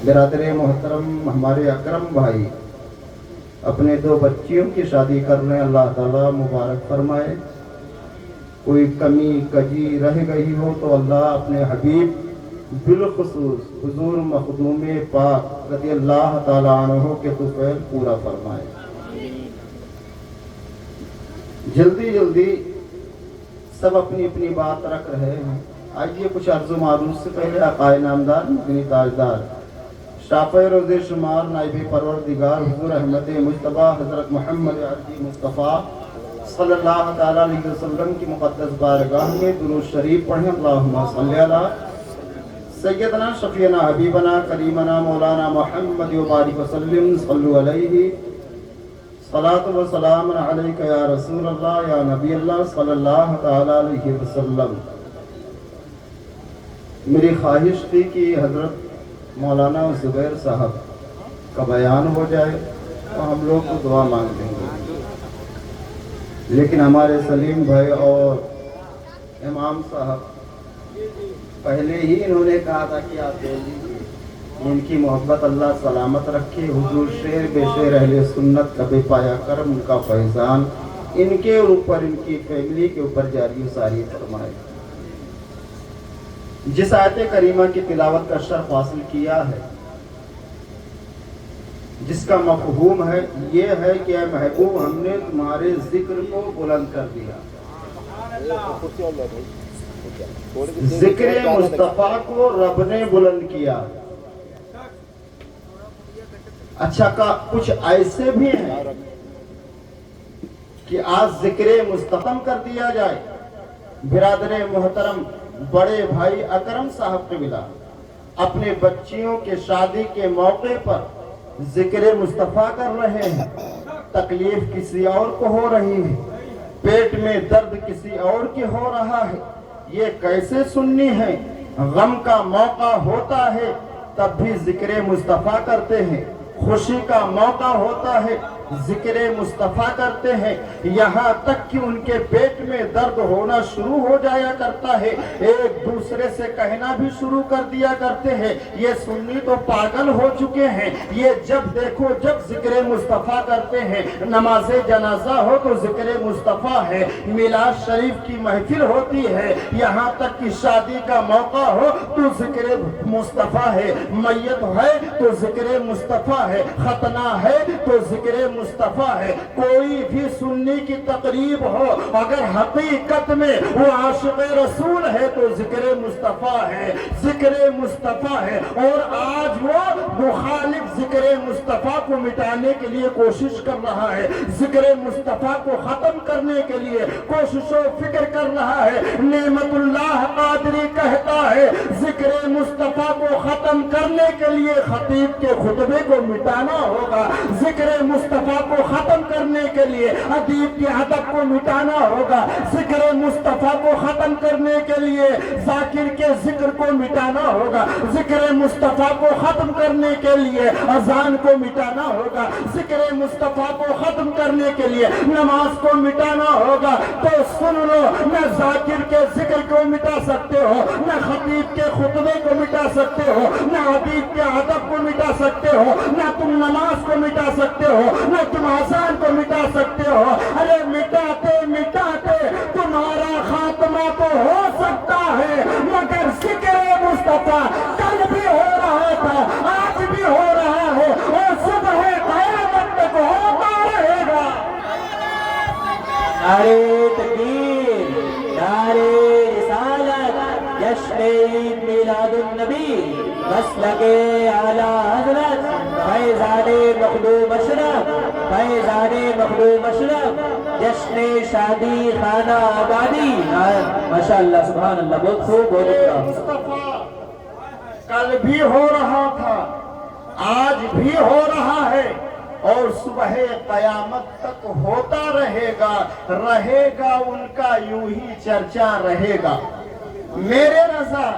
برادر محترم ہمارے اکرم بھائی اپنے 2 بچیوں کی شادی کر رہے ہیں، اللہ تعالیٰ مبارک فرمائے۔ کوئی کمی کجی رہ گئی ہو تو اللہ اپنے حبیب بالخصوص حضور مخدوم پاک رضی اللہ تعالیٰ عنہ کے طفیل پورا فرمائے۔ جلدی جلدی سب اپنی اپنی بات رکھ رہے ہیں، آئیے کچھ عرض و معروض سے پہلے آقائے نامدار مدنی تاجدار شافع روز شمار نائب پروردگار حضور احمد مجتبیٰ حضرت محمد عربی مصطفیٰ صلی اللہ تعالیٰ علیہ وسلم کی مقدس بارگاہ میں درود شریف پڑھیں۔ اللہم صلی علی سیدنا شفیعنا حبیبنا کریمنا مولانا محمد وبارک وسلم صلو علیہ صلاۃ و سلام علیک یا رسول اللہ یا نبی اللہ صلی اللہ تعالیٰ علیہ وسلم۔ میری خواہش تھی کہ حضرت مولانا زبیر صاحب کا بیان ہو جائے تو ہم لوگ کو دعا مانگ لیں گے، لیکن ہمارے سلیم بھائی اور امام صاحب پہلے ہی انہوں نے کہا تھا کہ آپ دے دیجیے۔ ان کی محبت اللہ سلامت رکھے، حضور شیر بے شیر اہل سنت کا بے پایا کرم، ان کا فیضان ان کے اوپر ان کی فیملی کے اوپر جاری و ساری فرمائے۔ جس آیت کریمہ کی تلاوت کا شرف حاصل کیا ہے، جس کا مفہوم ہے یہ ہے کہ اے محبوب ہم نے تمہارے ذکر کو بلند کر دیا۔ ذکر مصطفیٰ کو رب نے بلند کیا۔ اچھا کچھ ایسے بھی ہیں کہ آج ذکر مصطفیٰ کر دیا جائے۔ برادر محترم بڑے بھائی اکرم صاحب کے ملا اپنے بچیوں کے شادی کے موقع پر ذکر مصطفیٰ کر رہے ہیں، تکلیف کسی اور کو ہو رہی ہے، پیٹ میں درد کسی اور کی ہو رہا ہے، یہ کیسے سننی ہے؟ غم کا موقع ہوتا ہے تب بھی ذکر مصطفیٰ کرتے ہیں، خوشی کا موقع ہوتا ہے ذکر مصطفیٰ کرتے ہیں، یہاں تک کہ ان کے پیٹ میں درد ہونا شروع ہو جایا کرتا ہے، ایک دوسرے سے کہنا بھی شروع کر دیا کرتے ہیں یہ سنی تو پاگل ہو چکے ہیں، یہ جب دیکھو جب ذکر مصطفیٰ کرتے ہیں، نماز جنازہ ہو تو ذکر مصطفیٰ ہے، میلاد شریف کی محفل ہوتی ہے، یہاں تک کہ شادی کا موقع ہو تو ذکر مصطفیٰ ہے، میت ہے تو ذکر مصطفیٰ ہے، ختنہ ہے تو ذکر مصطفیٰ ہے، کوئی بھی سنی کی تقریب ہو اگر حقیقت میں وہ عاشق رسول ہے تو ذکر مصطفیٰ ہے، ذکر مصطفیٰ ہے۔ اور آج وہ مخالف ذکر مصطفیٰ کو مٹانے کے لیے کوشش کر رہا ہے، ذکر مصطفیٰ کو ختم کرنے کے لیے کوشش و فکر کر رہا ہے۔ نعمت اللہ قادری کہتا ہے ذکر مصطفیٰ کو ختم کرنے کے لیے خطیب کے خطبے کو مٹانا ہوگا، ذکر مصطفیٰ کو ختم کرنے کے لیے ادیب کے ادب کو مٹانا ہوگا، ذکر مصطفیٰ کو ختم کرنے کے لیے ذاکر کے ذکر کو مٹانا ہوگا، ذکر مصطفیٰ کو ختم کرنے کے لیے اذان کو مٹانا ہوگا، ذکر مصطفیٰ کو ختم کرنے کے لیے نماز کو مٹانا ہوگا۔ تو سن لو، نہ ذاکر کے ذکر کو مٹا سکتے ہو، نہ خطیب کے خطبے کو مٹا سکتے ہو، نہ ادیب کے ادب کو مٹا سکتے ہو، نہ تم نماز کو مٹا سکتے ہو، نہ تم آسان کو مٹا سکتے ہو۔ ارے مٹاتے مٹاتے تمہارا خاتمہ تو ہو سکتا ہے مگر ذکر مصطفیٰ کل بھی ہو رہا تھا، آج بھی ہو رہا ہے اور صبح قیامت تک ہوتا رہے گا۔ نعرے تکبیر، نعرے رسالت، جشن عید میلاد النبی، مسلک اعلیٰ حضرت فیضان مخدوم اشرف، فیضان مخدوم اشرف، جشن شادی خانہ آبادی۔ ماشاءاللہ سبحان اللہ، بہت خوب، بہت اچھا۔ مصطفیٰ کل بھی ہو رہا تھا، آج بھی ہو رہا ہے اور صبح قیامت تک ہوتا رہے گا، رہے گا ان کا یوں ہی چرچا رہے گا۔ میرے رضا،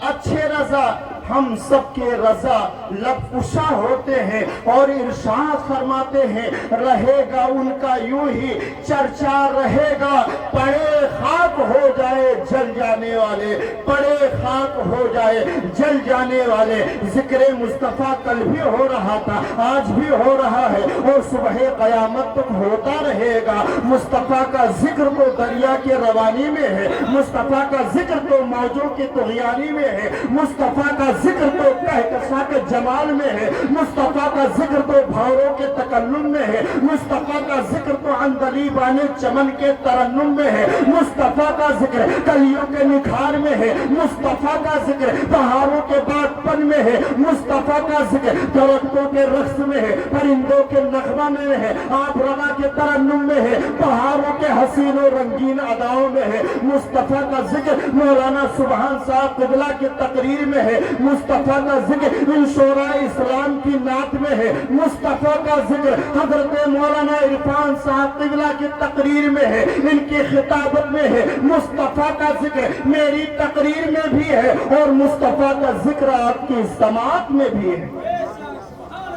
اچھے رضا، हम सबके रजा लब कुशा होते हैं और इरशाद फरमाते हैं रहेगा उनका यूं ही चर्चा रहेगा, पड़े खाक हो जाए जल जाने वाले, पड़े खाक हो जाए जल जाने वाले। जिक्र मुस्तफा कल भी हो रहा था, आज भी हो रहा है और सुबह कयामत तक होता रहेगा। मुस्तफा का जिक्र तो दरिया के रवानी में है, मुस्तफा का जिक्र तो मौजों की तुग़यानी में है, मुस्तफा का जिक्र तो कहकशा के जमाल में है, मुस्तफा का जिक्र तो भावरों के तकल्लुम में है, मुस्तफा का जिक्र तो अंदलीबाने चमन के तरन्नुम में है, मुस्तफा का जिक्र कलियों के निखार में है, मुस्तफा का जिक्र बहारों के बागपन में है, मुस्तफा का जिक्र दरख्तों के रक्स में है, परिंदों के नगमा में है, आप रवा के तरन्नुम में है, बहारों के हसीन और रंगीन अदाओं में है। मुस्तफा का जिक्र मौलाना सुभान साहब क़िबला की तकरीर में है, मुस्तफा का जिक्र इंशोरा इस्लाम की नात में है, मुस्तफा का जिक्र हजरत मौलाना इरफान साहब क़िबला की तकरीर में है, इनकी खिताबत में है। मुस्तफा का जिक्र मेरी तकरीर में भी है और मुस्तफा का जिक्र आपकी समात में भी है।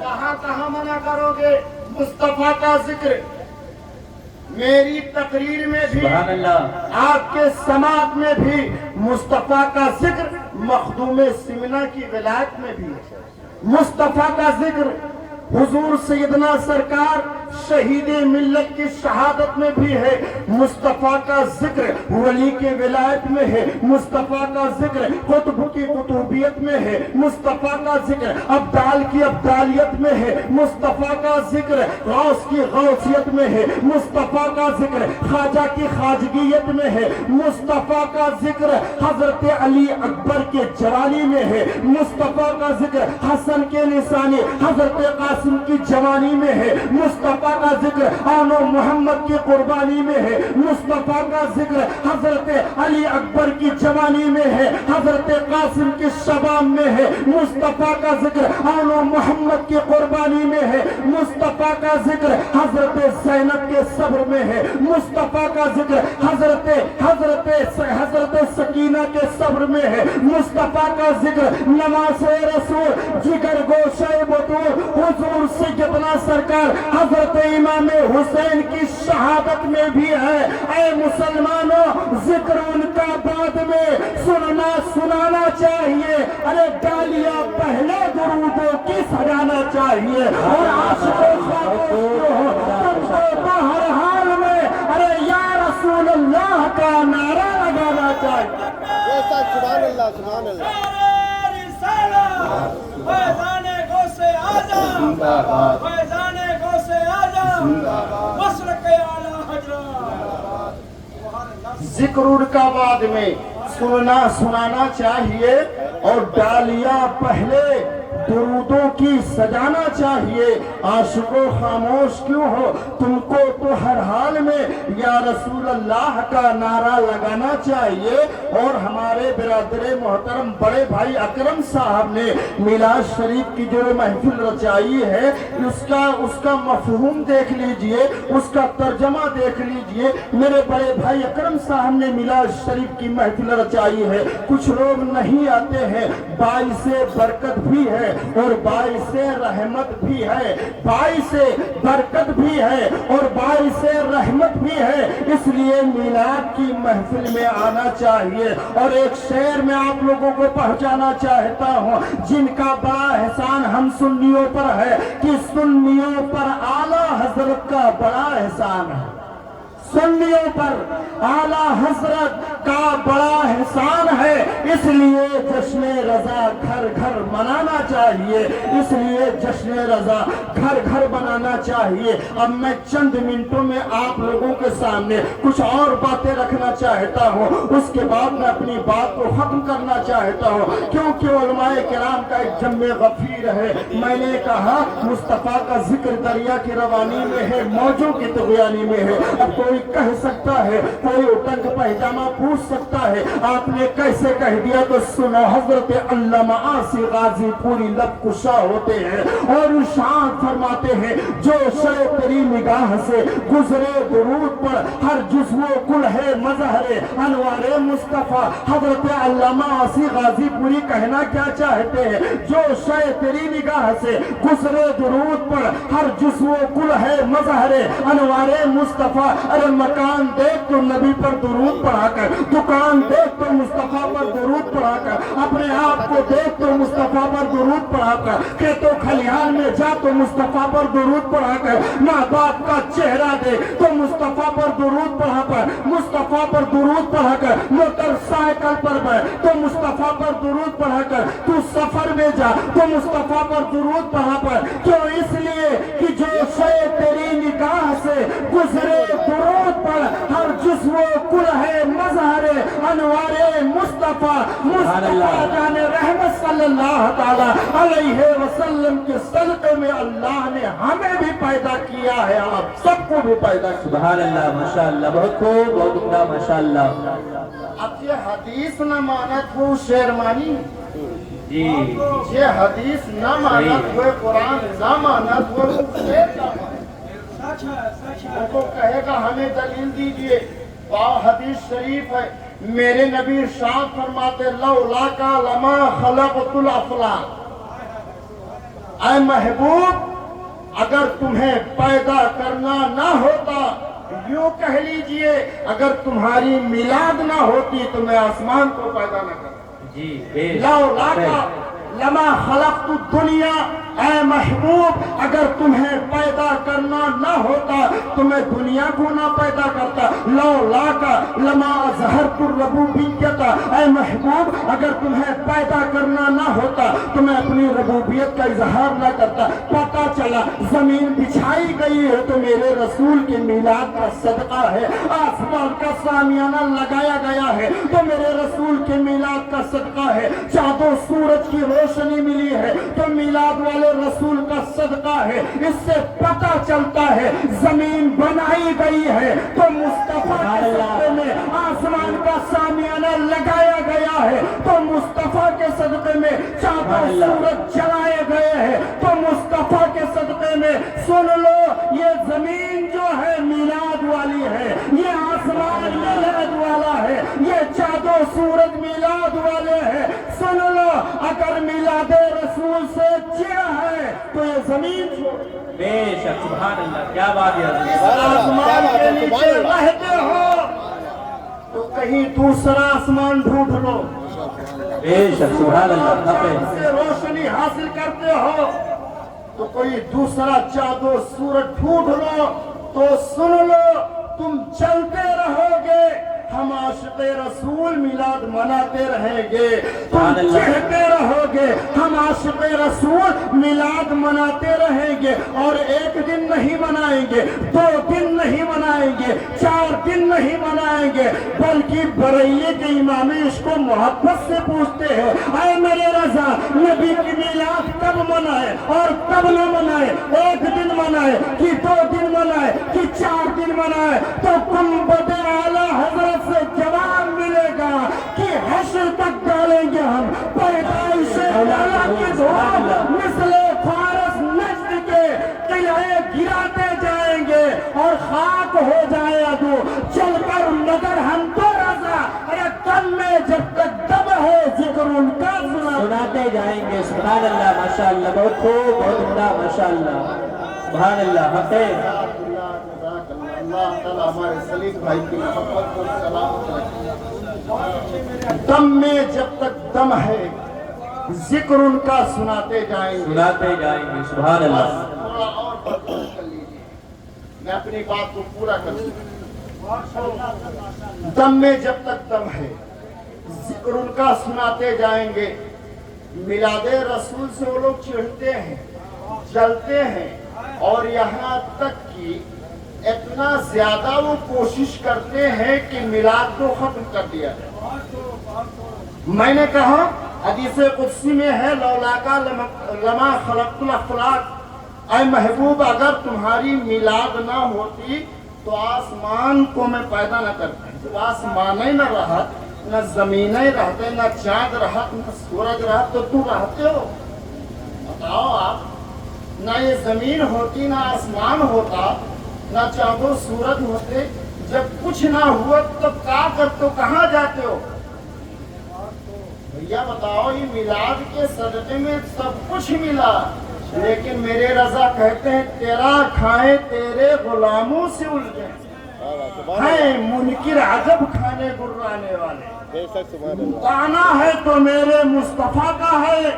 कहाँ कहाँ मना करोगे? मुस्तफा का जिक्र मेरी तकरीर में भी, आपके समात में भी, मुस्तफा का जिक्र मखदूम सिमना की विलायत में भी, मुस्तफा का जिक्र हुजूर सैयदना सरकार शहीद मिल्लत की शहादत में भी है, मुस्तफा का जिक्र वली के विलायत में है, मुस्तफा का जिक्र कुतुब की कुतुबियत में है, मुस्तफा का जिक्र अब्दाल की अब्दालियत में है, मुस्तफा का जिक्र गौस की गौसियत में है, मुस्तफा का जिक्र ख्वाजा की ख्वाजगियत में है, मुस्तफा का जिक्र हजरत अली अकबर के जवानी में है, मुस्तफा का जिक्र हसन के निशानी हजरत कासिम की जवानी में है, मुस्तफा का जिक्र आनो मोहम्मद की कुर्बानी में है, मुस्तफा का जिक्र हजरत अली अकबर की जवानी में है, हजरत कासिम की शबाब में है, मुस्तफा का जिक्र आनो मोहम्मद की कुर्बानी में है, मुस्तफा का जिक्र हजरत ज़ैनब के सब्र में है, मुस्तफा का जिक्र हजरत सकीना के सब्र में है, मुस्तफा का जिक्र नमाज़े रसूल जिगर गोशे बतूर हुजूर सैयदना सरकार हजरत इमाम हुसैन की शहादत में भी है। ऐ मुसलमानों, जिक्र उनका बाद में सुनाना चाहिए, अरे गालियां पहले दुरूदों की सजाना चाहिए और आशिकों तुमको हर हाल में अरे या रसूल अल्लाह का नारा लगाना चाहिए। सुभान अल्लाह, सुभान अल्लाह। जिक्र का बाद में सुनाना चाहिए और डालियां पहले दुरूदों की सजाना चाहिए। आशिकों खामोश क्यों हो, तुमको तो हर हाल में या रसूल अल्लाह का नारा लगाना चाहिए। और हमारे बिरादरे मोहतरम बड़े भाई अकरम साहब ने मिलाद शरीफ की जो महफिल रचाई है उसका मफहूम देख लीजिए, उसका तर्जमा देख लीजिए। मेरे बड़े भाई अकरम साहब ने मिलाद शरीफ की महफिल रचाई है। कुछ लोग नहीं आते हैं, बाइसे बरकत भी है और बाइसे रहमत भी है, बाइसे बरकत भी है और बाइसे रहमत भी है। इसलिए मिलाद की महफिल में आना चाहिए। और एक शेर में आप लोगों को पहुंचाना चाहता हूं, जिनका बड़ा एहसान हम सुन्नियों पर है कि सुन्नियों पर आला हजरत का बड़ा एहसान है। सुन्नियों पर आला हजरत का बड़ा एहसान है, इसलिए जश्न रजा घर घर मनाना चाहिए, इसलिए जश्न रजा घर घर मनाना चाहिए। अब मैं चंद मिनटों में आप लोगों के सामने कुछ और बातें रखना चाहता हूँ, उसके बाद मैं अपनी बात को खत्म करना चाहता हूँ, क्योंकि उलमाए किराम का एक जम्मे गफीर है। मैंने कहा मुस्तफा का जिक्र दरिया की रवानी में है, मौजों की तुग़यानी में है। अब कोई कह सकता है, कोई उटंग पैजामा पूछ पूछ सकता है आपने कैसे कह दिया, तो सुनो, हजरत अल्लामा आसी गाजी पूरी लब कुशा होते हैं और इरशाद फरमाते हैं, जो शय तेरी निगाह से गुजरे दुरूद पर हर जुज़्वो कुल है मजहरे अनवारे मुस्तफा। हजरत अल्लामा आसी गाजी पूरी कहना क्या चाहते हैं, जो शय तेरी निगाह से गुजरे दुरूद पर हर जुज़्वो कुल है मजहरे अनवारे मुस्तफा। अरे मकान देख तो नबी पर दुरूद पढ़ाकर, दुकान देख तो मुस्तफा पर दुरूद पढ़ाकर, अपने आप को देख तो मुस्तफा पर दुरूद पढ़ाकर, खेतों खलिहान में जा तो मुस्तफा पर दुरूद पढ़ाकर, माँ बाप का चेहरा देख तो मुस्तफा पर दुरूद पढ़ाकर, मुस्तफा पर दुरूद पढ़ाकर, मोटरसाइकिल पर बैठ तो मुस्तफा पर दुरूद पढ़ाकर, तू सफर में जा तो मुस्तफा पर दुरूद पढ़ाकर। क्यों? इसलिए कि जो शय तेरी निगाह से गुजरे दुरूद पर हर जुज़्वो कुल है मजहरे अनवारे मुस्तफा। मुस्तफा जाने रहमत सल्लल्लाहु ताला अलैहि वसल्लम के सदक़े में अल्लाह ने हमें भी पैदा किया है, आप सबको भी पैदा किया। सुभान अल्लाह, माशाअल्लाह, बहुत खूब, बहुत उम्दा, माशाअल्लाह। अब ये हदीस न मानत हो शेरमानी जी, ये हदीस न मानत हुए, कुरान न मानत हुए, वो कहेगा हमें दलील दीजिए। हदीस शरीफ है, मेरे नबी इरशाद फरमाते, लौला का लमा खलक़तुल अफलाक। ऐ महबूब, अगर तुम्हें पैदा करना ना होता, यूं कह लीजिए, अगर तुम्हारी मिलाद ना होती तो मैं आसमान को पैदा न करता। जी, लौला का लमा खलक़तु दुनिया। ऐ महबूब, अगर तुम्हें पैदा करना ना होता तो मैं दुनिया को ना पैदा करता। लौला का लमा अज़हरतु रबूबिय्यता। ऐ महबूब, अगर तुम्हें पैदा करना ना होता तो मैं अपनी रबूबियत का इजहार ना करता। पता चला जमीन बिछाई गई है तो मेरे रसूल के मिलाद का सदका है, आसमान का सामियाना लगाया गया है तो मेरे रसूल के मिलाद का सदका है, चाँदो सूरज की रोशनी मिली है तो मिलाद वाले रसूल का सदका है। इससे पता चलता है जमीन बनाई गई है तो मुस्तफा के सदके में आसमान का सामियाना लगाया गया है तो मुस्तफा के सदके में चाँदो सूरज जलाए गए हैं तो मुस्तफा के सदके में। सुन लो, ये जमीन जो है मिलाद वाली है, ये आसमान मिलाद वाला है, ये चाँदो सूरज मिलाद वाले हैं। सुन लो, अगर मिलादे रसूल से चिढ़ है तो ये जमीन बेशक, सुभान अल्लाह, क्या बात है। आसमान के नीचे रहते हो तो कहीं दूसरा आसमान ढूंढ लो, बेशक, सुभान अल्लाह। से रोशनी हासिल करते हो तो कोई दूसरा चाँदो सूरज ढूंढ लो तो सुन लो, तुम चलते रहोगे, हम आशिक़े रसूल मिलाद मनाते रहेंगे। तुम चढ़ते रहोगे, हम आशिक़े रसूल मिलाद मनाते रहेंगे। और एक दिन नहीं मनाएंगे, 2 दिन नहीं मनाएंगे, 4 दिन नहीं मनाएंगे, बल्कि बरैये के इमाम इसको मोहब्बत से पूछते हैं, ऐ मेरे रज़ा, नबी की मिलाद कब मनाए और कब न मनाए? 1 दिन मनाए कि 2 दिन मनाए कि 4 दिन मनाए? तो गुंबद आला हज़रत से जवाब मिलेगा कि हश्र तक डालेंगे हम पैदाइश की धूम मिसले फारस नज्द के किले गिराते जाएंगे और खाक हो जाए अदू चलकर, मगर हम तो रज़ा, अरे कम में जब तक दम है जिक्र उनका सुनाते जाएंगे। सुभान अल्लाह, माशाअल्लाह, बहुत खूब, बहुत उम्दा, माशाअल्लाह, सुभान अल्लाह। अल्लाह ताला हमारे सलीम भाई की मोहब्बत को सलामत रखे। दम में जब तक दम है जिक्र उनका सुनाते जाएंगे, सुनाते जाएंगे। सुभान अल्लाह। थोड़ा और बर्दाश्त कर लीजिए, मैं अपनी बात को पूरा कर दूं। दम में जब तक दम है जिक्र उनका सुनाते जाएंगे। मिलादे रसूल से वो लोग चिढ़ते हैं, जलते हैं और यहाँ तक कि इतना ज्यादा वो कोशिश करते हैं कि मिलाद को खत्म कर दिया जाए। मैंने कहा हदीस कुदसी में है, लौलाका लमा खलक़तुल अफ़लाक। ऐ महबूब, अगर तुम्हारी मिलाद ना होती تو آسمان کو میں پیدا نہ کرتا. جب آسمان ہی نہ رہا, نہ زمین ہی رہتے, نہ چاند رہا, نہ سورج رہا, تو تم رہتے ہو؟ بتاؤ آپ. نہ یہ زمین ہوتی, نہ آسمان ہوتا, نہ چاند و سورج ہوتے. جب کچھ نہ ہوا تو کیا کرتے ہو, کہاں جاتے ہو؟ بھیا بتاؤ, یہ میلاد کے صدقے میں سب کچھ ملا, لیکن میرے رضا کہتے ہیں تیرا کھائیں تیرے غلاموں سے الجھے ہیں منکر عجب کھانے گرانے والے. بے شک سبحان اللہ. دانا ہے تو میرے مصطفیٰ کا ہے,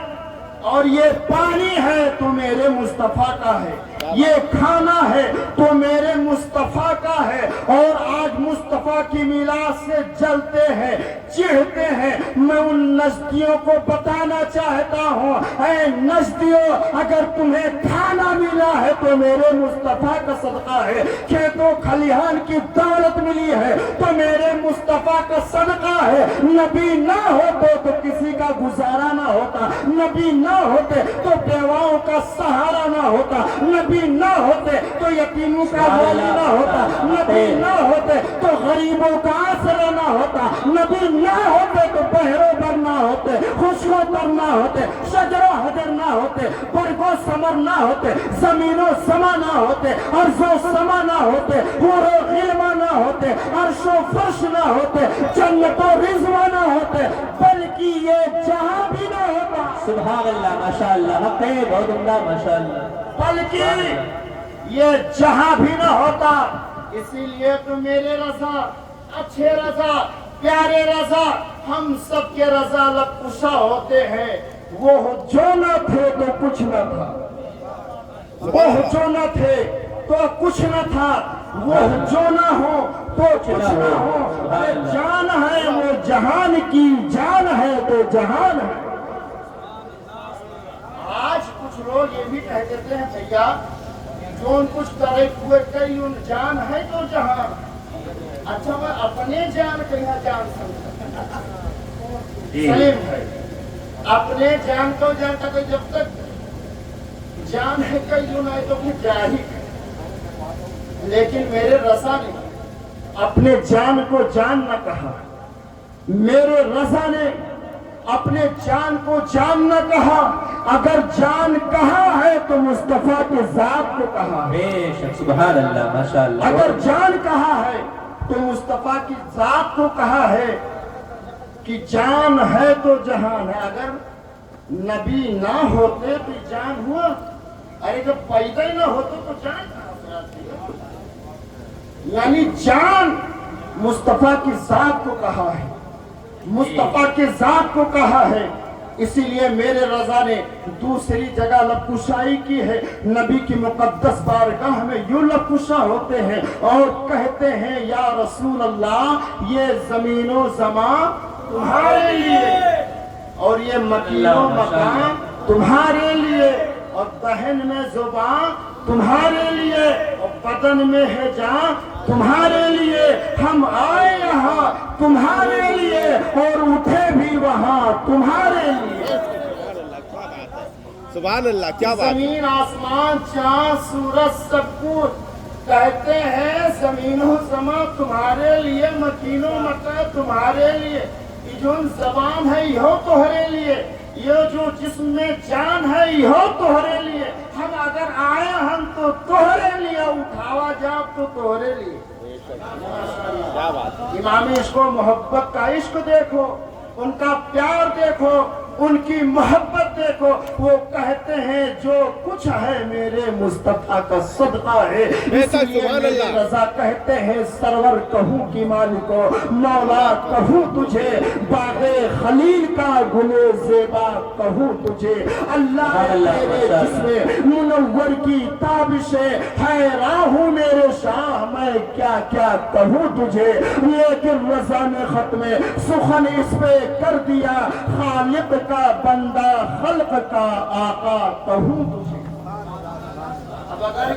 اور یہ پانی ہے تو میرے مصطفیٰ کا ہے, یہ کھانا ہے تو میرے مصطفیٰ کا ہے. اور آج مصطفیٰ کی میلاد سے جلتے ہیں, چڑھتے ہیں. میں ان نجدیوں کو بتانا چاہتا ہوں, اے نجدیوں, اگر تمہیں کھانا ملا ہے تو میرے مصطفیٰ کا صدقہ ہے. کھیتوں کھلیہان کی دولت ملی ہے تو میرے مصطفیٰ کا صدقہ ہے. نبی نہ ہوتے تو کسی کا گزارا نہ ہوتا, نبی نہ ہوتے تو بیواؤں کا سہارا نہ ہوتا, نبی نہ ہوتے تو یتیموں کا والی نہ ہوتا, نبی نہ ہوتے تو غریبوں کا آسرا نہ ہوتا, نبی نہ ہوتے تو بہروں پر نہ ہوتے, خوشوں پر نہ ہوتے, شجر و حجر نہ ہوتے, برگ و ثمر نہ ہوتے, زمین و سما نہ ہوتے, ارض و سما نہ ہوتے, حور و غلما نہ ہوتے, عرش و فرش نہ ہوتے, جنت و رضوان نہ ہوتے, بلکہ یہ جہاں بھی نہ ہوتا. سبحان اللہ, ماشاءاللہ, حق ہے, بہت عمدہ, ماشاءاللہ. بلکہ یہ جہاں بھی نہ ہوتا. اسی لیے تو میرے رضا, اچھے رضا, پیارے رضا, ہم سب کے رضا لب کشا ہوتے ہیں. وہ جو نہ تھے تو کچھ نہ تھا, وہ جو نہ تھے تو کچھ نہ تھا, وہ جو نہ ہو تو کچھ نہ ہو. یہ جان ہے وہ جہان کی جان ہے تو جہان ہے. آج کچھ لوگ یہ بھی کہہ دیتے ہیں بھیا جو کچھ کرے ہوئے کئی ان جان ہے تو جہان. اچھا میں اپنے جان کہاں جان سمجھا سلیم ہے, اپنے جان کو جانتا کہ جب تک جان ہے کئی یوں ہے تو پھر جاہی ہے. لیکن میرے رضا نے اپنے جان کو جان نہ کہا, میرے رضا نے اپنے جان کو جان نہ کہا. اگر جان کہا ہے تو مصطفیٰ کے ذات کو کہا ہے. بے شک, سبحان اللہ, ماشاءاللہ. اگر جان کہا ہے تو مصطفیٰ کی ذات کو کہا ہے کہ جان ہے تو جہان ہے. اگر نبی نہ ہوتے تو جان ہوا, ارے جب پیدا ہی نہ ہوتے تو جان کہاں سے آتی ہے. یعنی جان مصطفیٰ کی ذات کو کہا ہے, مصطفیٰ کی ذات کو کہا ہے. اسی لیے میرے رضا نے دوسری جگہ لب کشائی کی ہے. نبی کی مقدس بارگاہ میں یوں لب کشا ہوتے ہیں اور کہتے ہیں یا رسول اللہ یہ زمین و زمان تمہارے لیے, اور یہ مکین و مکان تمہارے لیے, اور دہن میں زبان تمہارے لیے, اور بدن میں ہے جان تمہارے لیے. ہم آئے یہاں تمہارے لیے اور اٹھے بھی وہاں تمہارے لیے. سبحان اللہ, کیا بات. زمین آسمان چاند سورج سب کچھ کہتے ہیں زمین و زمان تمہارے لیے, مکین و مکان تمہارے لیے. یہ جو زبان ہے یہ تمہارے لیے, یہ جو جسم میں جان ہے یہ تمہارے لیے. ہم اگر آئے ہم تو تمہارے لیے, اٹھاوا جاؤ تو تمہارے لیے. کیا بات. امام عشق و محبت کا عشق دیکھو, ان کا پیار دیکھو, ان کی محبت دیکھو. وہ کہتے ہیں جو کچھ ہے میرے مصطفیٰ کا صدقہ ہے. اس لیے میرے رضا کہتے ہیں سرور کہوں کی مالکو, مولا کہوں تجھے, باغ خلیل کا گلے زیبا کہوں تجھے. اللہ تیرے جسم منور کی تابش ہے راہوں میرے شاہ, میں کیا کیا کہوں تجھے. لیکن رضا نے ختم سخن اس پہ کر دیا, خالق کا بندہ خلق کا آقا کہوں تجھے. اب اگر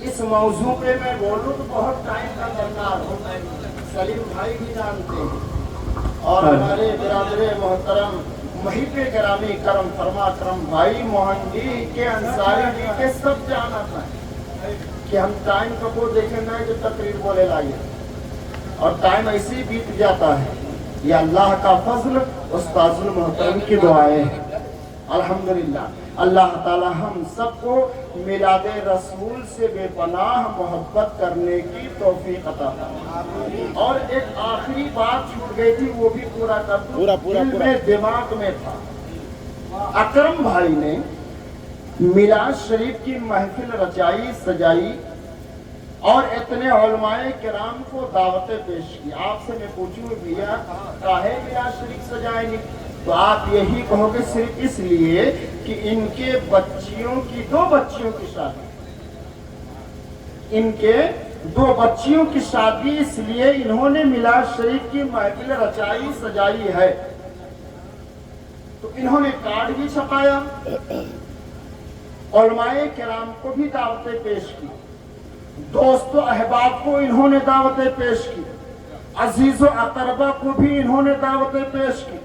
اس موضوع پہ میں بولوں تو بہت ٹائم کا درکار ہوتا ہے. سلیم بھائی بھی جانتے ہیں اور ہمارے برادر محترم محب گرامی کرم فرما کرم بھائی موہن جی کے انصاری جی کے سب جانا تھا. कि हम टाइम को देखें ना जो तकरीर बोले लाइए और टाइम ऐसे ही बीत जाता है। ये अल्लाह का फजल उस्ताजुल मोहतरम की दुआएं हैं। अल्हम्दुलिल्लाह अल्लाह ताला हम सबको मिलादे रसूल से बेपनाह मोहब्बत करने की तौफीक अता फरमाए। और एक आखिरी बात छूट गई थी, वो भी पूरा कर दूं। दिल में दिमाग में था, अकरम भाई ने मिलाद शरीफ की महफिल रचाई सजाई और इतने उलमाए किराम को दावतें पेश की। आपसे मैं पूछूं भैया काहे मिलाद शरीफ सजाए नहीं, तो आप यही कहोगे सिर्फ इसलिए कि इनके बच्चियों की, 2 बच्चियों की शादी, इनके 2 बच्चियों की शादी, इसलिए इन्होंने मिलाद शरीफ की महफिल रचाई सजाई है। तो इन्होंने कार्ड भी छपाया, उलमाए किराम को भी दावतें पेश की, दोस्तों अहबाब को इन्होंने दावतें पेश की, अजीजों अकरबा को भी इन्होंने दावतें पेश की,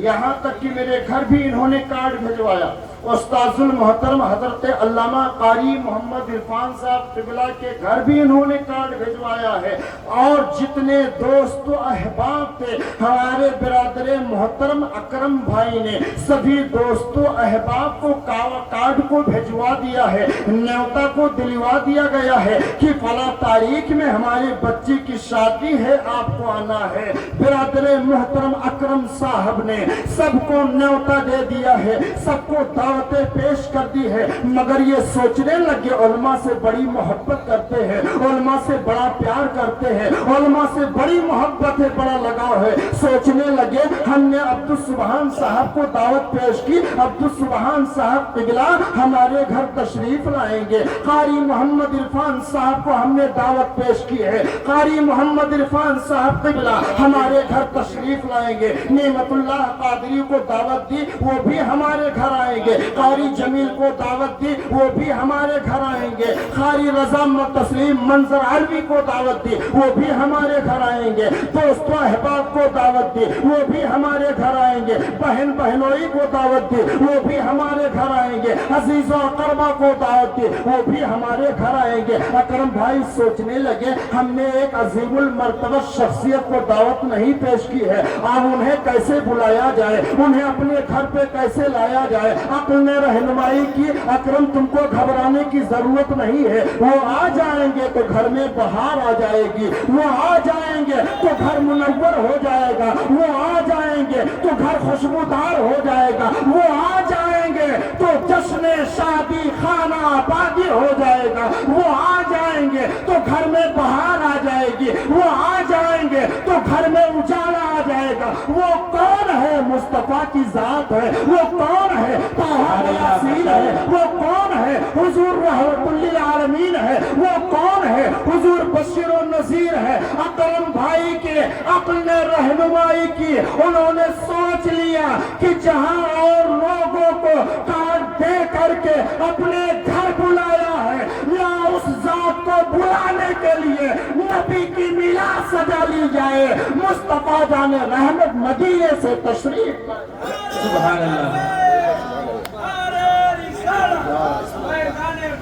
यहाँ तक कि मेरे घर भी इन्होंने कार्ड भिजवाया। उस्ताजुल मोहतरम हजरत अल्लामा कारी मोहम्मद इरफान साहब क़िबला के घर भी इन्होंने कार्ड भिजवाया है। और जितने दोस्त अहबाब थे हमारे बिरादर मोहतरम अकरम भाई ने सभी दोस्तों अहबाब को कार्ड को भिजवा दिया है, न्योता को दिलवा दिया गया है कि फला तारीख में हमारे बच्चे की शादी है, आपको आना है। बिरादर मोहतरम अकरम साहब ने सबको न्योता दे दिया है, सबको दावतें पेश कर दी है, मगर ये सोचने लगे उलमा से बड़ी मोहब्बत करते हैं, उलमा से बड़ा प्यार करते हैं, उलमा से बड़ी मोहब्बत है, बड़ा लगाव है। सोचने लगे हमने अब्दुल सुबहान साहब को दावत पेश की, अब्दुल सुबहान साहब क़िबला हमारे घर तशरीफ लाएंगे, कारी मोहम्मद इरफान साहब को हमने दावत पेश की है, कारी मोहम्मद इरफान साहब क़िबला हमारे घर तशरीफ लाएंगे, नेमतुल्लाह कादरी को दावत दी, वो भी हमारे घर आएंगे, कारी जमील को दावत दी, वो भी हमारे घर आएंगे, कारी रजा तस्लीम मंजर अलवी को दावत दी, वो भी हमारे घर आएंगे, दोस्तों अहबाब को दावत दी, वो भी हमारे घर आएंगे, बहन बहनोई को दावत दी, वो भी हमारे घर आएंगे, अजीजों अकरबा को दावत दी, वो भी हमारे घर आएंगे। अकरम भाई सोचने लगे हमने एक अजीमुल मर्तबा शख्सियत को दावत नहीं पेश की है, अब उन्हें कैसे बुलाया जाए, उन्हें अपने घर पे कैसे लाया जाए। अक्ल ने रहनुमाई की, अकरम तुमको घबराने की जरूरत नहीं है, वो आ जाएंगे तो घर में बहार आ जाएगी, वो आ जाएंगे तो घर मुनव्वर हो जाएगा, वो आ जाएंगे तो घर खुशबूदार हो जाएगा, वो आ जाएंगे तो जश्न शादी खाना आबादी हो जाएगा, वो आ जाएंगे तो घर में बहार आ जाएगी, वो आ जाएंगे तो घर में उजाला आ जाएगा। वो कौन है? मुस्तफा की जात है। वो कौन है? यासीन है। वो कौन है? हुजूर रहमतुल लिल आलमीन है। वो कौन है? हुजूर बशीर और नज़ीर है। अकरम भाई के अक्ल ने रहनुमाई की, उन्होंने सोच लिया कि जहां और लोगों को कार्ड दे करके अपने घर बुलाया है, या उस जात को बुलाने के लिए नबी की मिलाद सजा ली जाए। मुस्तफा जाने रहमत मदीने से तशरीफ। सुभान अल्लाह।